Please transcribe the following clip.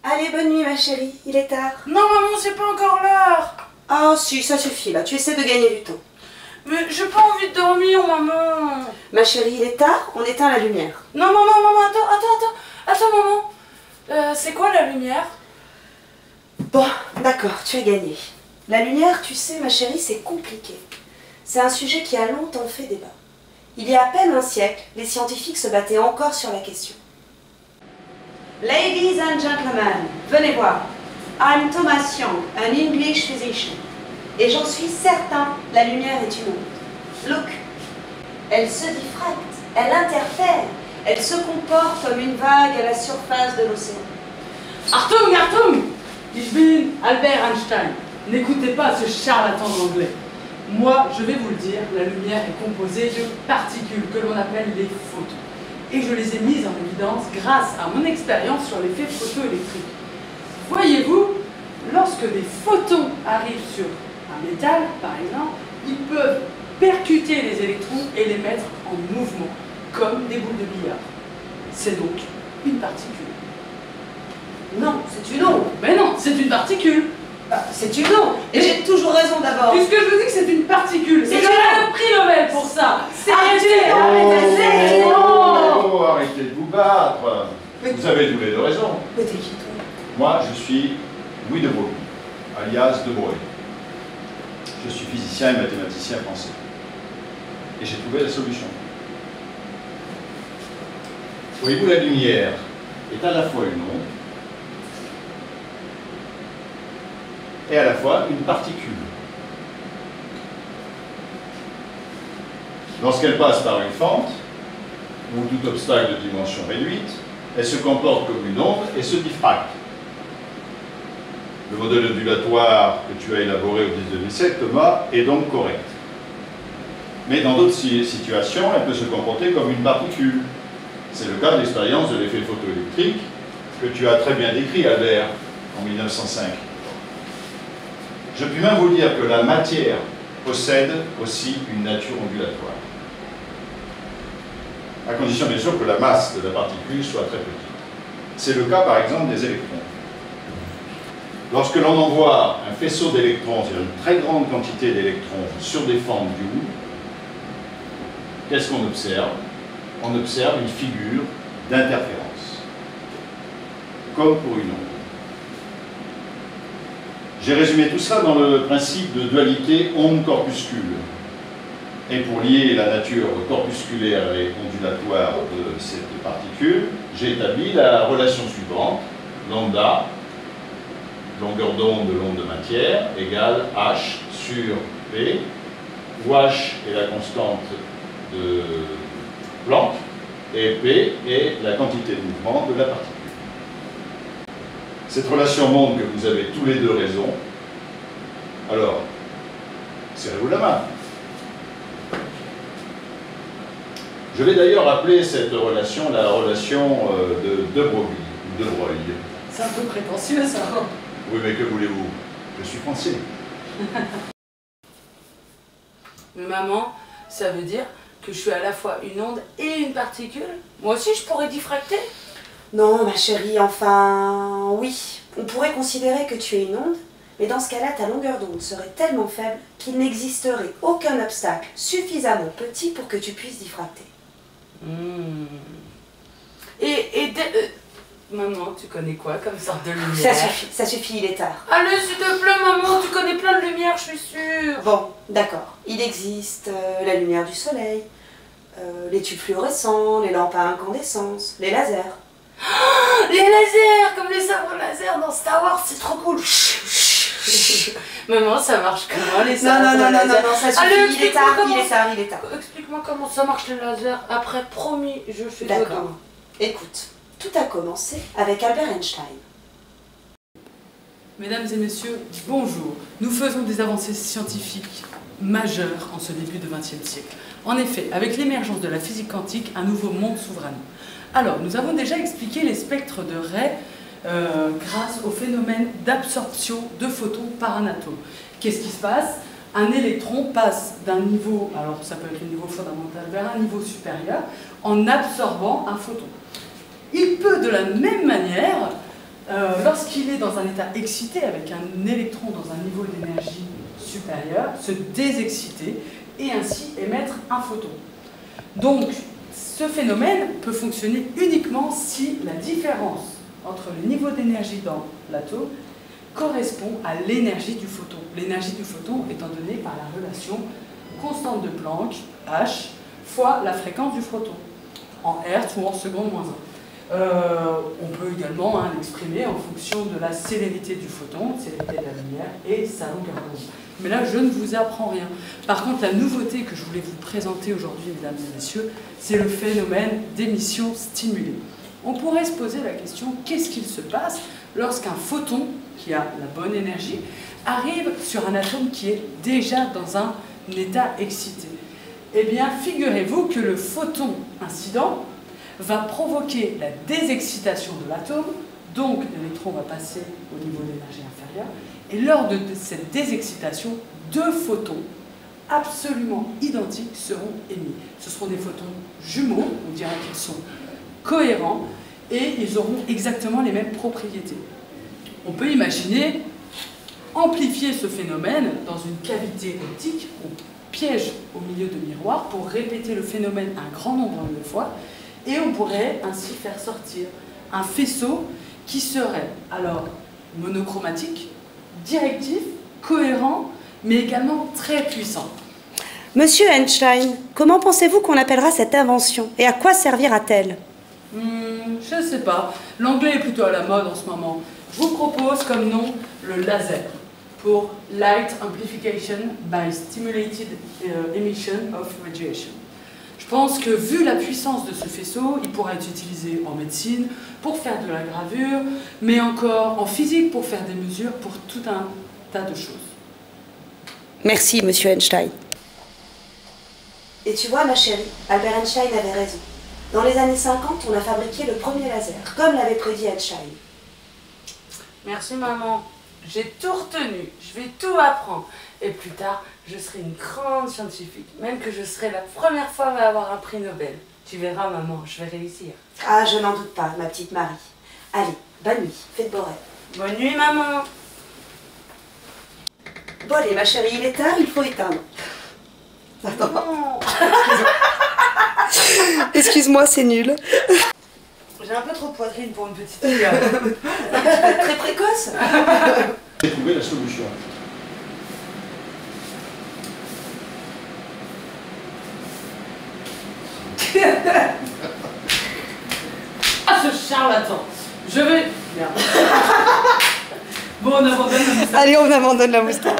Allez, bonne nuit ma chérie, il est tard. Non maman, c'est pas encore l'heure. Ah si, ça suffit là, tu essaies de gagner du temps. Mais j'ai pas envie de dormir maman. Ma chérie, il est tard, on éteint la lumière. Non maman, attends maman. C'est quoi la lumière? Bon, d'accord, tu as gagné. La lumière, tu sais ma chérie, c'est compliqué. C'est un sujet qui a longtemps fait débat. Il y a à peine un siècle, les scientifiques se battaient encore sur la question. Ladies and gentlemen, venez voir. I'm Thomas Young, an English physician. Et j'en suis certain, la lumière est une onde. Look, elle se diffracte, elle interfère, elle se comporte comme une vague à la surface de l'océan. Achtung, ich bin Albert Einstein. N'écoutez pas ce charlatan anglais. Moi, je vais vous le dire, la lumière est composée de particules que l'on appelle les photons. Et je les ai mises en évidence grâce à mon expérience sur l'effet photoélectrique. Voyez-vous, lorsque des photons arrivent sur un métal, par exemple, ils peuvent percuter les électrons et les mettre en mouvement, comme des boules de billard. C'est donc une particule. Non, c'est une onde. Mais non, c'est une particule. Bah, c'est une onde. Et j'ai toujours raison d'abord. Puisque je vous dis que c'est une particule, C'est et j'aurai le prix Nobel pour ça. Arrêtez. Oh, arrêtez de vous battre. Vous avez tous les deux raison. Mais t'es qui toi? Moi, je suis Louis de Broglie, alias de Broglie. Je suis physicien et mathématicien français. Et j'ai trouvé la solution. Voyez-vous, la lumière est à la fois une onde et à la fois une particule. Lorsqu'elle passe par une fente, ou tout obstacle de dimension réduite, elle se comporte comme une onde et se diffracte. Le modèle ondulatoire que tu as élaboré au XIXe siècle, Thomas, est donc correct. Mais dans d'autres situations, elle peut se comporter comme une particule. C'est le cas de l'expérience de l'effet photoélectrique que tu as très bien décrit, Albert, en 1905. Je puis même vous dire que la matière possède aussi une nature ondulatoire. À condition bien sûr que la masse de la particule soit très petite. C'est le cas par exemple des électrons. Lorsque l'on envoie un faisceau d'électrons, c'est-à-dire une très grande quantité d'électrons sur des formes U, qu'est-ce qu'on observe? On observe une figure d'interférence, comme pour une onde. J'ai résumé tout ça dans le principe de dualité onde-corpuscule. Et pour lier la nature corpusculaire et ondulatoire de cette particule, j'ai établi la relation suivante. Lambda, longueur d'onde de l'onde de matière, égale H sur P, où H est la constante de Planck, et P est la quantité de mouvement de la particule. Cette relation montre que vous avez tous les deux raison. Alors, serrez-vous la main. Je vais d'ailleurs appeler cette relation la relation de Broglie, ou de Broglie. C'est un peu prétentieux ça. Oui, mais que voulez-vous? Je suis français. Mais maman, ça veut dire que je suis à la fois une onde et une particule? Moi aussi je pourrais diffracter? Non ma chérie, enfin oui. On pourrait considérer que tu es une onde, mais dans ce cas-là, ta longueur d'onde serait tellement faible qu'il n'existerait aucun obstacle suffisamment petit pour que tu puisses diffracter. Maman, tu connais quoi comme sorte de lumière? Ça suffit, il est tard. Allez, s'il te plaît, maman, tu connais plein de lumière, je suis sûre. Bon, d'accord. Il existe la lumière du soleil, les tubes fluorescents, les lampes à incandescence, les lasers. Oh, les lasers, comme les sabres laser dans Star Wars, c'est trop cool. Maman, ça marche comment les sabres laser? Non, ça suffit, allez, il est tard. Explique-moi comment ça marche les lasers. Après, promis, je fais dodo. D'accord. Écoute, tout a commencé avec Albert Einstein. Mesdames et messieurs, bonjour. Nous faisons des avancées scientifiques majeures en ce début du XXe siècle. En effet, avec l'émergence de la physique quantique, un nouveau monde s'ouvre à nous. Alors, nous avons déjà expliqué les spectres de raies grâce au phénomène d'absorption de photons par un atome. Qu'est-ce qui se passe? Un électron passe d'un niveau, alors ça peut être le niveau fondamental, vers un niveau supérieur en absorbant un photon. Il peut de la même manière lorsqu'il est dans un état excité, avec un électron dans un niveau d'énergie supérieur, se désexciter et ainsi émettre un photon. Donc, ce phénomène peut fonctionner uniquement si la différence entre le niveau d'énergie dans l'atome correspond à l'énergie du photon. L'énergie du photon étant donnée par la relation constante de Planck, H, fois la fréquence du photon, en Hertz ou en seconde moins 1. On peut également l'exprimer en fonction de la célérité du photon, célérité de la lumière, et sa longueur d'onde. Mais là, je ne vous apprends rien. Par contre, la nouveauté que je voulais vous présenter aujourd'hui, mesdames et messieurs, c'est le phénomène d'émission stimulée. On pourrait se poser la question, qu'est-ce qu'il se passe lorsqu'un photon, qui a la bonne énergie, arrive sur un atome qui est déjà dans un état excité? Eh bien, figurez-vous que le photon incident va provoquer la désexcitation de l'atome, donc l'électron va passer au niveau d'énergie inférieure, et lors de cette désexcitation, deux photons absolument identiques seront émis. Ce seront des photons jumeaux, on dirait qu'ils sont cohérents, et ils auront exactement les mêmes propriétés. On peut imaginer amplifier ce phénomène dans une cavité optique, on piège au milieu de miroirs pour répéter le phénomène un grand nombre de fois, et on pourrait ainsi faire sortir un faisceau qui serait alors monochromatique, directif, cohérent, mais également très puissant. Monsieur Einstein, comment pensez-vous qu'on appellera cette invention et à quoi servira-t-elle? Je ne sais pas. L'anglais est plutôt à la mode en ce moment. Je vous propose comme nom le laser, pour Light Amplification by Stimulated Emission of Radiation. Je pense que vu la puissance de ce faisceau, il pourrait être utilisé en médecine, pour faire de la gravure, mais encore en physique pour faire des mesures, pour tout un tas de choses. Merci, monsieur Einstein. Et tu vois, ma chérie, Albert Einstein avait raison. Dans les années 50, on a fabriqué le premier laser, comme l'avait prédit Einstein. Merci maman, j'ai tout retenu, je vais tout apprendre. Et plus tard, je serai une grande scientifique, même que je serai la première femme à avoir un prix Nobel. Tu verras maman, je vais réussir. Ah, je n'en doute pas, ma petite Marie. Allez, bonne nuit, fais de beaux rêves. Bonne nuit maman. Bon allez, ma chérie, il est tard, il faut éteindre. Attends. Excuse-moi, c'est nul. J'ai un peu trop de poitrine pour une petite fille. Très précoce. J'ai trouvé la solution. Ah, ce charlatan. Je vais... Merde. Bon, on abandonne la moustache. Allez, on abandonne la moustache.